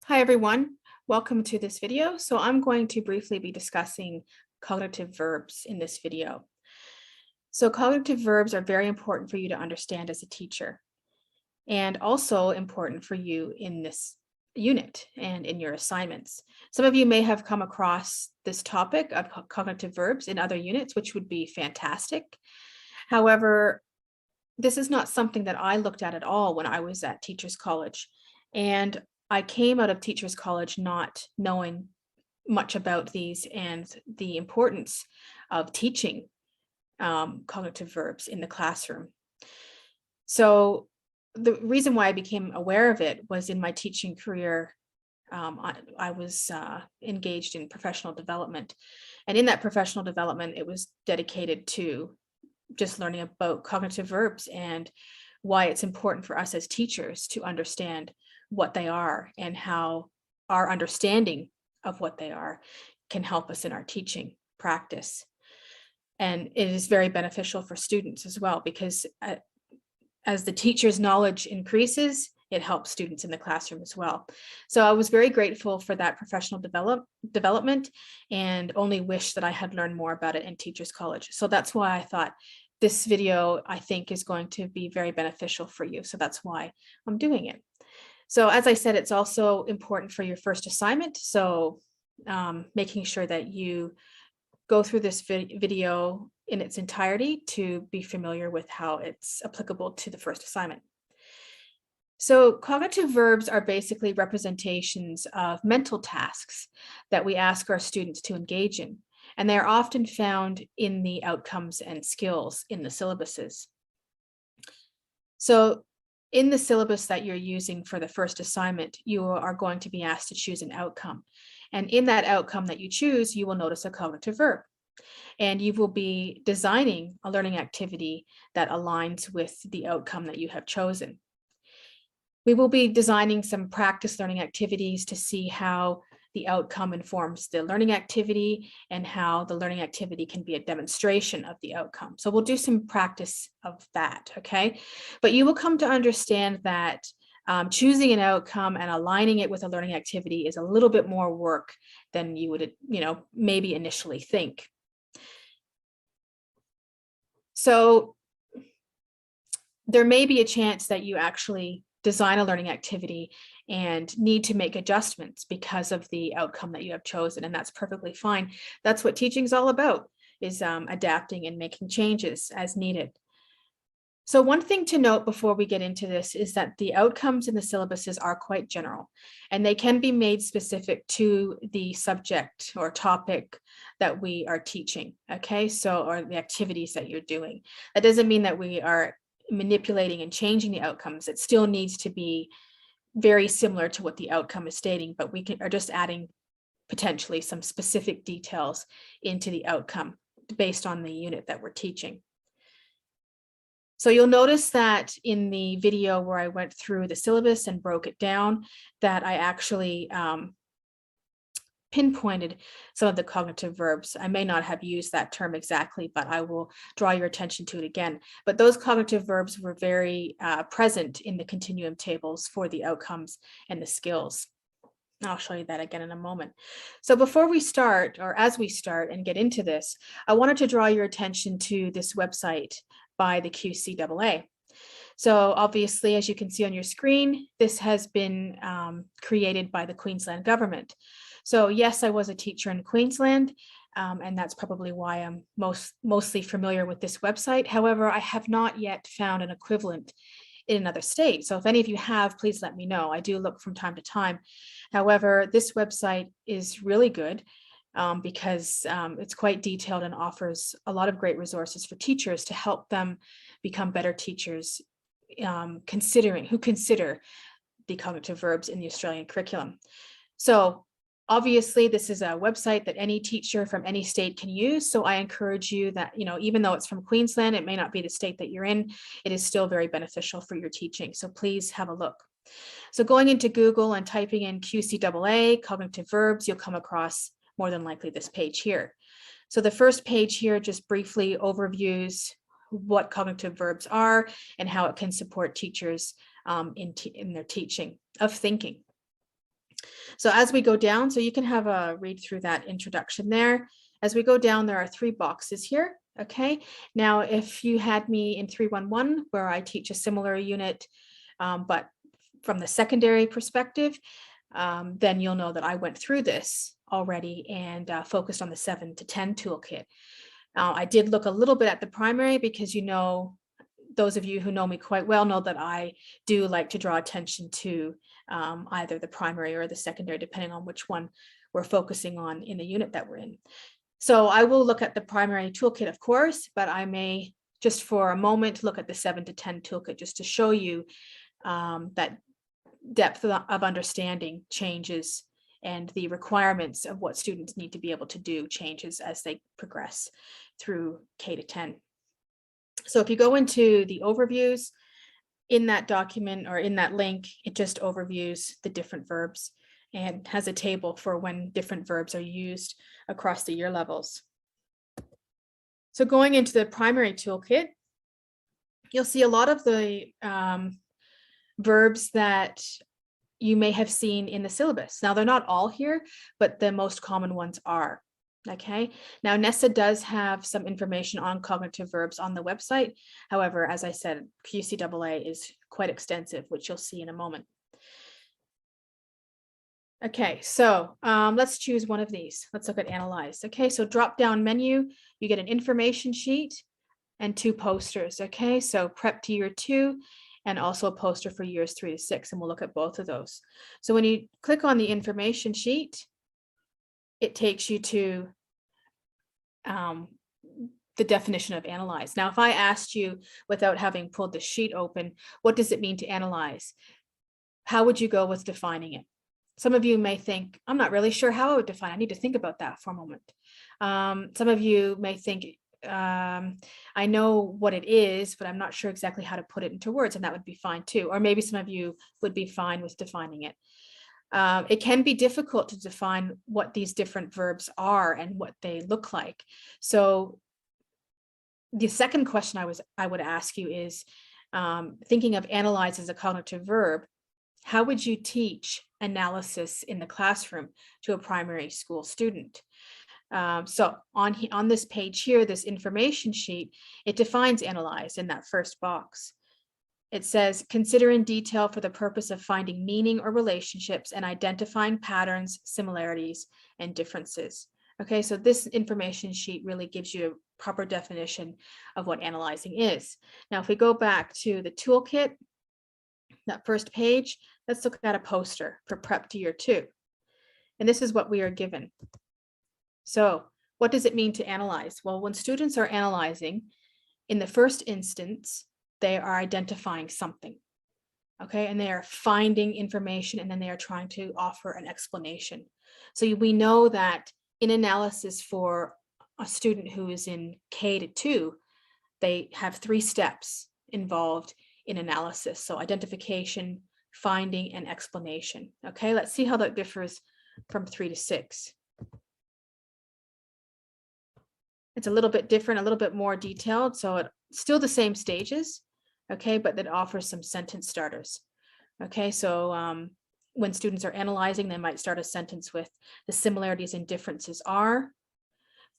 Hi everyone, welcome to this video. So I'm going to briefly be discussing cognitive verbs in this video. So cognitive verbs are very important for you to understand as a teacher and also important for you in this unit and in your assignments. Some of you may have come across this topic of cognitive verbs in other units, which would be fantastic. However, this is not something that I looked at all when I was at Teachers College. And I came out of Teachers College not knowing much about these and the importance of teaching cognitive verbs in the classroom. So the reason why I became aware of it was in my teaching career. I was engaged in professional development. And in that professional development, it was dedicated to just learning about cognitive verbs and why it's important for us as teachers to understand what they are and how our understanding of what they are can help us in our teaching practice. And it is very beneficial for students as well, because as the teacher's knowledge increases, it helps students in the classroom as well. So I was very grateful for that professional development and only wish that I had learned more about it in Teachers College. So that's why I thought this video, I think, is going to be very beneficial for you. So that's why I'm doing it. So as I said, it's also important for your first assignment. So making sure that you go through this video in its entirety to be familiar with how it's applicable to the first assignment. So cognitive verbs are basically representations of mental tasks that we ask our students to engage in, and they are often found in the outcomes and skills in the syllabuses. So in the syllabus that you're using for the first assignment, you are going to be asked to choose an outcome. And in that outcome that you choose, you will notice a cognitive verb. And you will be designing a learning activity that aligns with the outcome that you have chosen. We will be designing some practice learning activities to see how the outcome informs the learning activity and how the learning activity can be a demonstration of the outcome. So we'll do some practice of that, okay? But you will come to understand that choosing an outcome and aligning it with a learning activity is a little bit more work than you would, maybe initially think. So there may be a chance that you actually design a learning activity and need to make adjustments because of the outcome that you have chosen, and that's perfectly fine. That's what teaching is all about, is adapting and making changes as needed. So one thing to note before we get into this is that the outcomes in the syllabuses are quite general, and they can be made specific to the subject or topic that we are teaching, okay? So, or the activities that you're doing. That doesn't mean that we are manipulating and changing the outcomes. It still needs to be very similar to what the outcome is stating, but we are just adding potentially some specific details into the outcome based on the unit that we're teaching. So you'll notice that in the video where I went through the syllabus and broke it down, that I actually pinpointed some of the cognitive verbs. I may not have used that term exactly, but I will draw your attention to it again. But those cognitive verbs were very present in the continuum tables for the outcomes and the skills. I'll show you that again in a moment. So before we start, or as we start and get into this, I wanted to draw your attention to this website by the QCAA. So obviously, as you can see on your screen, this has been created by the Queensland government. So yes, I was a teacher in Queensland, and that's probably why I'm mostly familiar with this website. However, I have not yet found an equivalent in another state. So if any of you have, please let me know. I do look from time to time. However, this website is really good because it's quite detailed and offers a lot of great resources for teachers to help them become better teachers, who consider the cognitive verbs in the Australian curriculum. So obviously, this is a website that any teacher from any state can use. So I encourage you that, even though it's from Queensland, it may not be the state that you're in, it is still very beneficial for your teaching. So please have a look. So going into Google and typing in QCAA, cognitive verbs, you'll come across more than likely this page here. So the first page here just briefly overviews what cognitive verbs are and how it can support teachers in their teaching of thinking. So as we go down, so you can have a read through that introduction there. As we go down, there are 3 boxes here. Okay, now if you had me in 311, where I teach a similar unit, but from the secondary perspective, then you'll know that I went through this already and focused on the 7 to 10 toolkit. I did look a little bit at the primary because, you know, those of you who know me quite well know that I do like to draw attention to either the primary or the secondary, depending on which one we're focusing on in the unit that we're in. So I will look at the primary toolkit, of course, but I may just for a moment look at the 7 to 10 toolkit just to show you that depth of understanding changes and the requirements of what students need to be able to do changes as they progress through K to 10. So if you go into the overviews in that document or in that link, it just overviews the different verbs and has a table for when different verbs are used across the year levels. So going into the primary toolkit, you'll see a lot of the verbs that you may have seen in the syllabus. Now, they're not all here, but the most common ones are. Okay, now NESA does have some information on cognitive verbs on the website. However, as I said, QCAA is quite extensive, which you'll see in a moment. Okay, so let's choose one of these. Let's look at analyze. Okay, so drop down menu, you get an information sheet and 2 posters. Okay, so prep to year 2 and also a poster for years 3 to 6, and we'll look at both of those. So when you click on the information sheet, it takes you to the definition of analyze. Now, if I asked you, without having pulled the sheet open, what does it mean to analyze? How would you go with defining it? Some of you may think, I'm not really sure how I would define it. I need to think about that for a moment. Some of you may think, I know what it is, but I'm not sure exactly how to put it into words, and that would be fine too. Or maybe some of you would be fine with defining it. It can be difficult to define what these different verbs are and what they look like. So the second question I would ask you is, thinking of analyze as a cognitive verb, how would you teach analysis in the classroom to a primary school student? So on this page here, this information sheet, it defines analyze in that first box. It says, consider in detail for the purpose of finding meaning or relationships and identifying patterns, similarities, and differences. Okay, so this information sheet really gives you a proper definition of what analyzing is. Now, if we go back to the toolkit, that first page, let's look at a poster for prep to year 2. And this is what we are given. So what does it mean to analyze? Well, when students are analyzing, in the first instance, they are identifying something, okay? And they are finding information, and then they are trying to offer an explanation. So we know that in analysis for a student who is in K to 2, they have 3 steps involved in analysis. So identification, finding, and explanation. Okay, let's see how that differs from 3 to 6. It's a little bit different, a little bit more detailed. So it's still the same stages, okay, but that offers some sentence starters. Okay, so when students are analyzing, they might start a sentence with the similarities and differences are.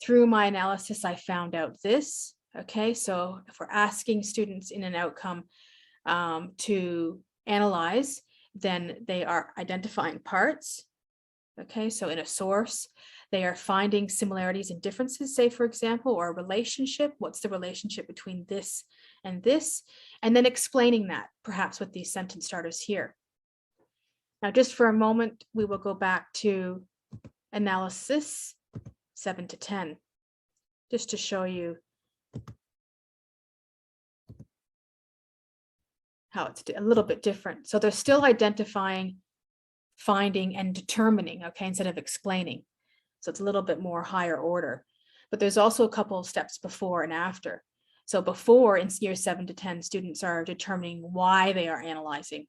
Through my analysis, I found out this. Okay, so if we're asking students in an outcome to analyze, then they are identifying parts. Okay, so in a source, they are finding similarities and differences, say, for example, or a relationship. What's the relationship between this and this? And then explaining that, perhaps with these sentence starters here. Now, just for a moment, we will go back to analysis 7 to 10, just to show you how it's a little bit different. So they're still identifying, finding, and determining, okay, instead of explaining. So it's a little bit more higher order, but there's also a couple of steps before and after. So before, in years 7 to 10, students are determining why they are analyzing.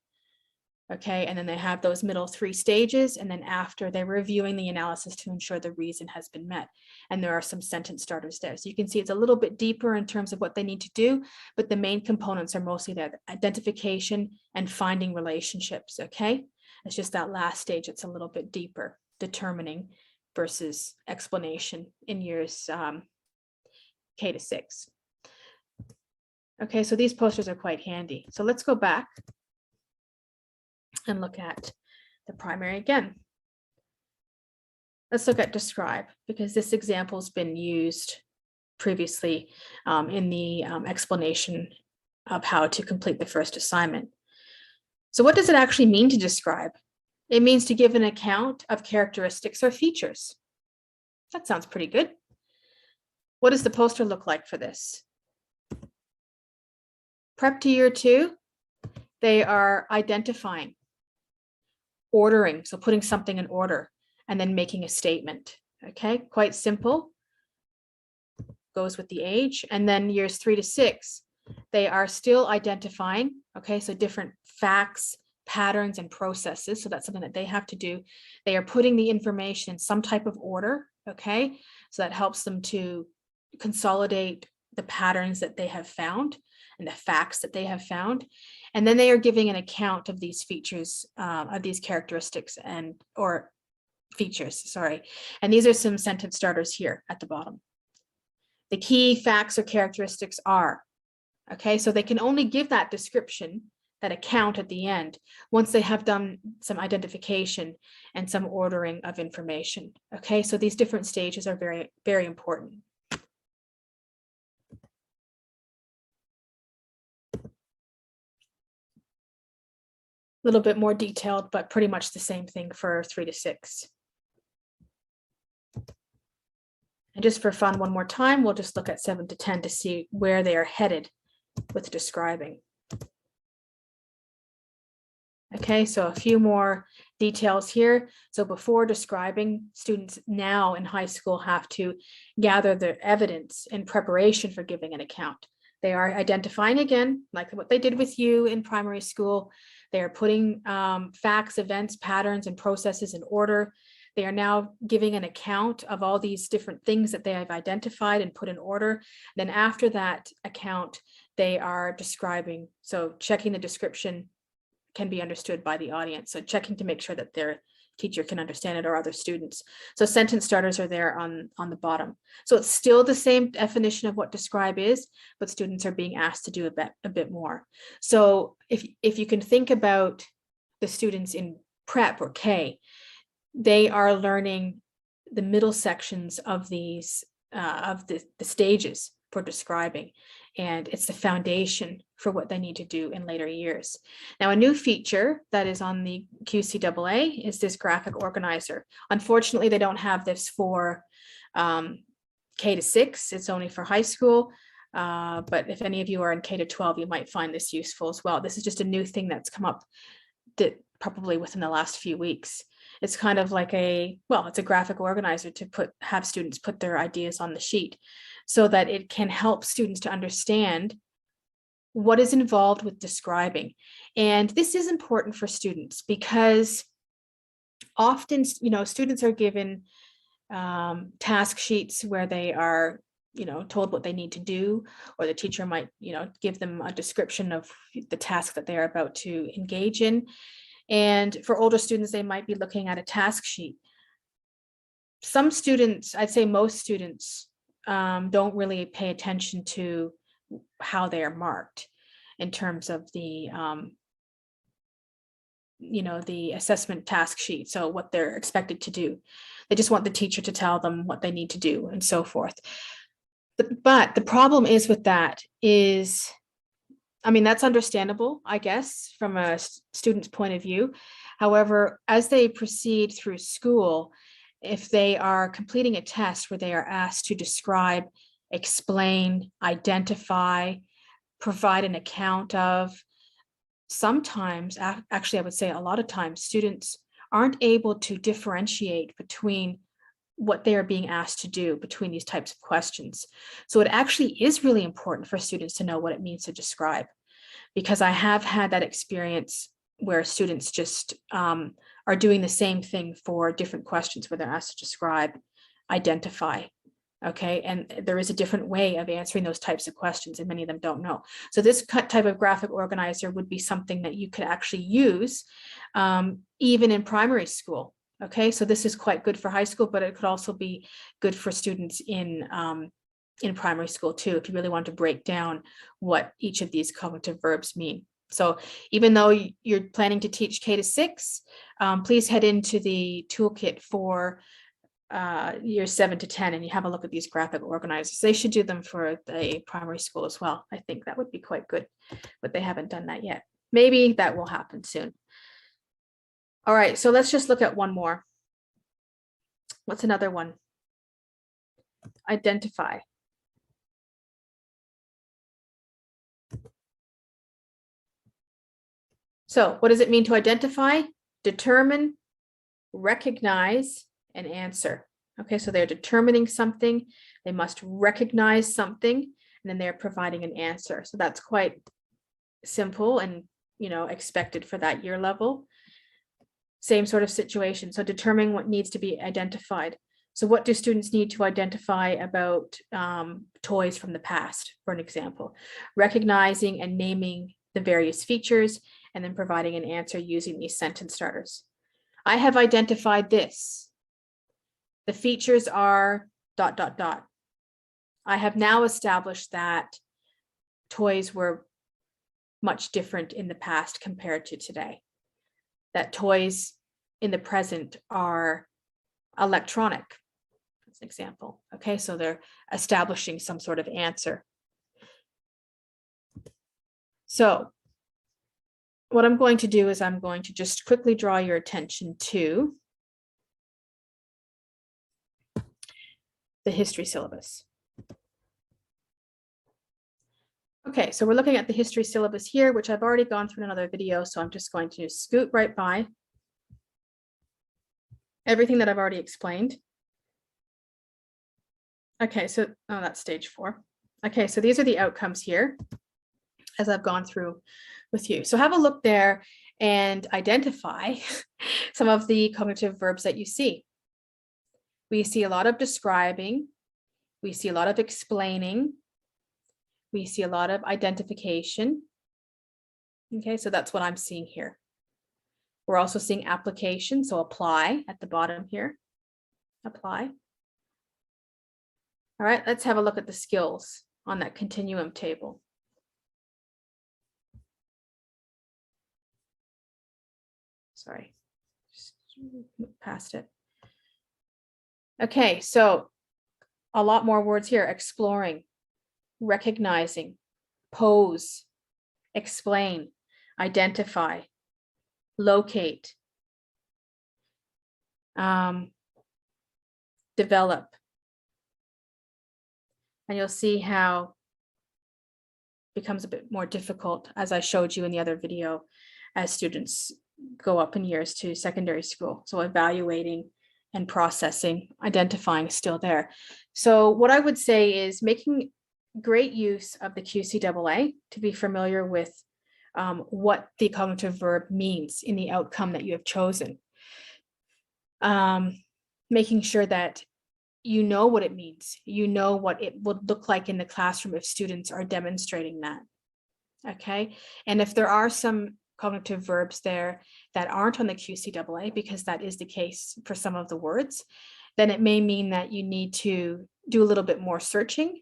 Okay, and then they have those middle 3 stages, and then after, they're reviewing the analysis to ensure the reason has been met. And there are some sentence starters there. So you can see it's a little bit deeper in terms of what they need to do, but the main components are mostly there: identification and finding relationships. Okay, It's just that last stage, it's a little bit deeper, determining versus explanation in years K to 6. Okay, so these posters are quite handy. So let's go back and look at the primary again. Let's look at describe, because this example has been used previously in the explanation of how to complete the first assignment. So what does it actually mean to describe? It means to give an account of characteristics or features. That sounds pretty good. What does the poster look like for this? Prep to year 2, they are identifying, ordering, so putting something in order, and then making a statement. Okay, quite simple. Goes with the age. And then years 3 to 6, they are still identifying, okay, so different facts, patterns, and processes. So that's something that they have to do. They are putting the information in some type of order, okay, so that helps them to consolidate the patterns that they have found and the facts that they have found. And then they are giving an account of these features, of these characteristics or features, sorry. And these are some sentence starters here at the bottom. The key facts or characteristics are, okay, so they can only give that description, that account at the end, once they have done some identification and some ordering of information. Okay, so these different stages are very, very important. A little bit more detailed, but pretty much the same thing for 3 to 6. And just for fun, one more time, we'll just look at 7 to 10 to see where they are headed with describing. Okay, so a few more details here. So before describing, students now in high school have to gather the evidence in preparation for giving an account. They are identifying again, like what they did with you in primary school. They are putting facts, events, patterns, and processes in order. They are now giving an account of all these different things that they have identified and put in order. Then after that account, they are describing. So checking the description can be understood by the audience. So checking to make sure that their teacher can understand it or other students. So sentence starters are there on the bottom. So it's still the same definition of what describe is, but students are being asked to do a bit more. So if you can think about the students in prep or K, they are learning the middle sections of these of the stages for describing, and it's the foundation for what they need to do in later years. Now, a new feature that is on the QCAA is this graphic organizer. Unfortunately, they don't have this for K to 6. It's only for high school. But if any of you are in K to 12, you might find this useful as well. This is just a new thing that's come up that probably within the last few weeks. It's kind of like it's a graphic organizer to have students put their ideas on the sheet so that it can help students to understand what is involved with describing. And this is important for students because often, students are given task sheets where they are, told what they need to do, or the teacher might, give them a description of the task that they are about to engage in. And for older students, they might be looking at a task sheet. Some students, I'd say most students, don't really pay attention to how they are marked in terms of the, the assessment task sheet. So what they're expected to do. They just want the teacher to tell them what they need to do and so forth. But the problem is with that is, that's understandable, I guess, from a student's point of view. However, as they proceed through school, if they are completing a test where they are asked to describe, explain, identify, provide an account of, sometimes, actually, I would say a lot of times, students aren't able to differentiate between what they are being asked to do between these types of questions. So it actually is really important for students to know what it means to describe, because I have had that experience where students just are doing the same thing for different questions where they're asked to describe, identify, Okay, and there is a different way of answering those types of questions, and many of them don't know. So this type of graphic organizer would be something that you could actually use even in primary school. Okay, so this is quite good for high school, but it could also be good for students in primary school too, if you really want to break down what each of these cognitive verbs mean. So even though you're planning to teach K to 6, please head into the toolkit for years 7 to 10 and you have a look at these graphic organizers. They should do them for the primary school as well. I think that would be quite good, but they haven't done that yet. Maybe that will happen soon. All right, so let's just look at one more. What's another one? Identify. So what does it mean to identify? Determine, recognize, and answer. Okay, so they're determining something, they must recognize something, and then they're providing an answer. So that's quite simple and, expected for that year level. Same sort of situation. So determining what needs to be identified. So what do students need to identify about toys from the past, for an example? Recognizing and naming the various features, and then providing an answer using these sentence starters. I have identified this. The features are ... I have now established that toys were much different in the past compared to today. That toys in the present are electronic, as an example. Okay, so they're establishing some sort of answer. So what I'm going to do is I'm going to just quickly draw your attention to the history syllabus. Okay, so we're looking at the history syllabus here, which I've already gone through in another video, so I'm just going to scoot right by everything that I've already explained. Okay, so that's stage 4. Okay, so these are the outcomes here as I've gone through with you. So have a look there and identify some of the cognitive verbs that you see. We see a lot of describing, we see a lot of explaining, we see a lot of identification. Okay, so that's what I'm seeing here. We're also seeing application, so apply at the bottom here. Apply. All right, let's have a look at the skills on that continuum table. Sorry, just move past it. Okay, so a lot more words here: exploring, recognizing, pose, explain, identify, locate, develop. And you'll see how it becomes a bit more difficult, as I showed you in the other video, as students go up in years to secondary school. So evaluating and processing, identifying is still there. So what I would say is making great use of the QCAA to be familiar with what the cognitive verb means in the outcome that you have chosen. Making sure that you know what it means, you know what it would look like in the classroom if students are demonstrating that. Okay, and if there are some cognitive verbs there that aren't on the QCAA, because that is the case for some of the words, then it may mean that you need to do a little bit more searching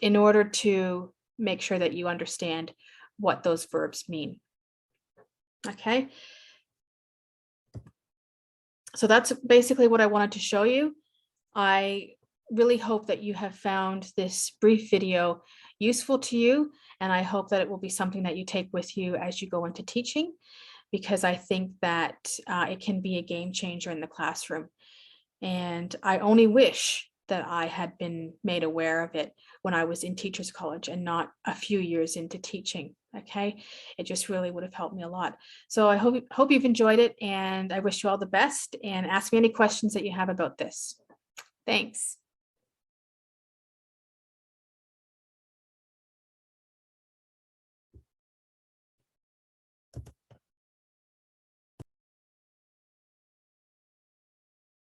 in order to make sure that you understand what those verbs mean. Okay, so that's basically what I wanted to show you. I really hope that you have found this brief video useful to you, and I hope that it will be something that you take with you as you go into teaching, because I think that it can be a game changer in the classroom. And I only wish that I had been made aware of it when I was in Teachers College and not a few years into teaching. Okay, it just really would have helped me a lot. So I hope you've enjoyed it, and I wish you all the best, and ask me any questions that you have about this. Thanks.